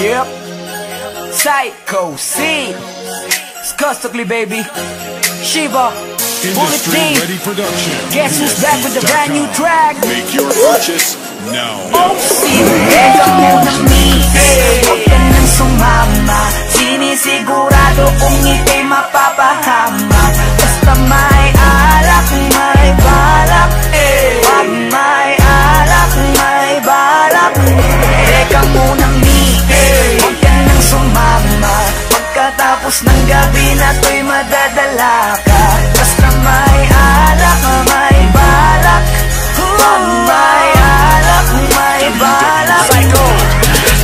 Yep. Psycho C. Skustugly baby. Shiva. Bullet D. Guess who's back with the brand new track? Make your purchase now. Oh, sinigega mo na mihe. Huwag ka nang sumama. Sinisigurado kung ika'y mapapahama. Basta may alak, may balak. Wag may alak, may balak. Teka muna mihe. Huwag ka nang sumama. Pagkatapos ng gabi na to'y madadala ka. Basta may alak, may balak. Wag may alak, may balak. Psycho.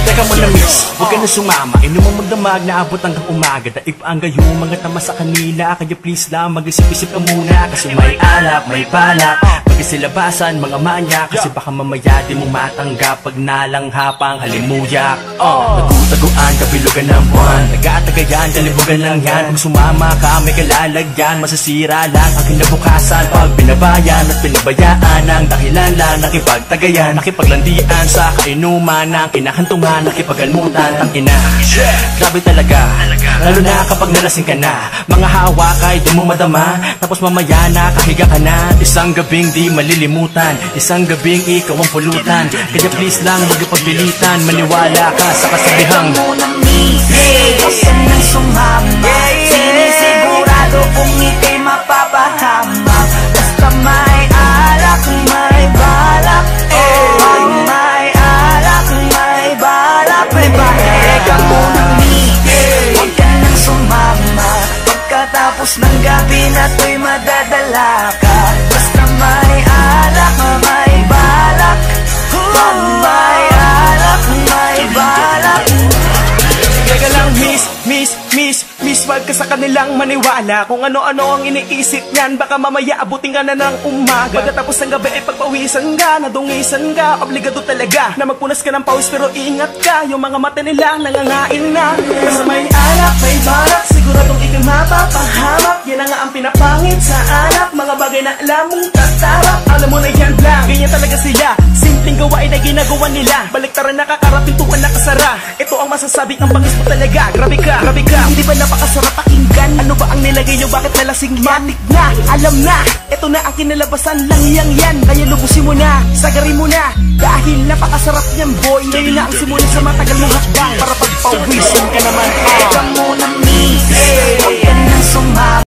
Teka mo na miss, huwag ka na sumama. Inumang magdamag na abot hanggang umaga. Daig pa ang gayong mga tama sa kanila. Kaya please lang mag-isip-isip ka muna. Kasi may alak, may balak. Pagkasilabasan mga manya. Kasi baka mamaya di mo matanggap pag nalanghapang halimuyak. Nagutaguan, kabilugan ng buwan. Nagkatagayan, kalibugan lang yan. Kung sumama ka, may kalalagyan. Masasira lang ang kinabukasan pag binabayan at pinabayaan. Ang dahilan lang nakipagtagayan, nakipaglandian sa kainuman ng kinahantungan, nakipagalimutan. Tangina, grabe talaga. Lalo na kapag nalasing ka na. Mga hawak ay di mo madama. Tapos mamaya nakahiga ka na. Isang gabing di malilimutan. Isang gabing ikaw ang pulutan. Kaya please lang magpagpilitan. Maniwala ka sa kasabihang huwag ka nang sumama. Sinisigurado kung ika'y mapapahama. Basta may alak, may balak. Wag may alak, may balak. Teka muna mihe. Huwag ka nang sumama. Pagkatapos ng gabi na to'y madadala ka. Basta may alak, may balak. Wag may alak, may balak. Teka lang miss, wag ka sa kanilang maniwala. Kung ano-ano ang iniisip niyan, baka mamaya abutin ka na ng umaga. Pagkatapos ng gabi ay pagpawisan ka, nadungisan ka. Obligado talaga na magpunas ka ng pawis, pero ingat ka. Yung mga mata nila nangangain na. Basta may alak, may balak, siguradong ikay mapapahamak. Yan na nga ang pinapangit sa anak. Mga bagay na alam mong tatarap. Alam mo na yan lang, ganyan talaga sila. Simpleng gawain na ginagawa nila. Baliktaran nakakarapintuan nakasara. Ito ang masasabi ng bangis mo talaga. Grabe ka, hindi ba napakasarap pakinggan? Ano ba ang nilagay nyo? Bakit nalasing matik na? Alam na, ito na ang kinalabasan lang yan. Kaya lubusin mo na, sagarin mo na. Dahil napakasarap niyan boy. Ngayon na ang simula sa matagal mong hakbang. Para pagpawisan ka naman. Teka muna mihe. Huwag ka nang sumama.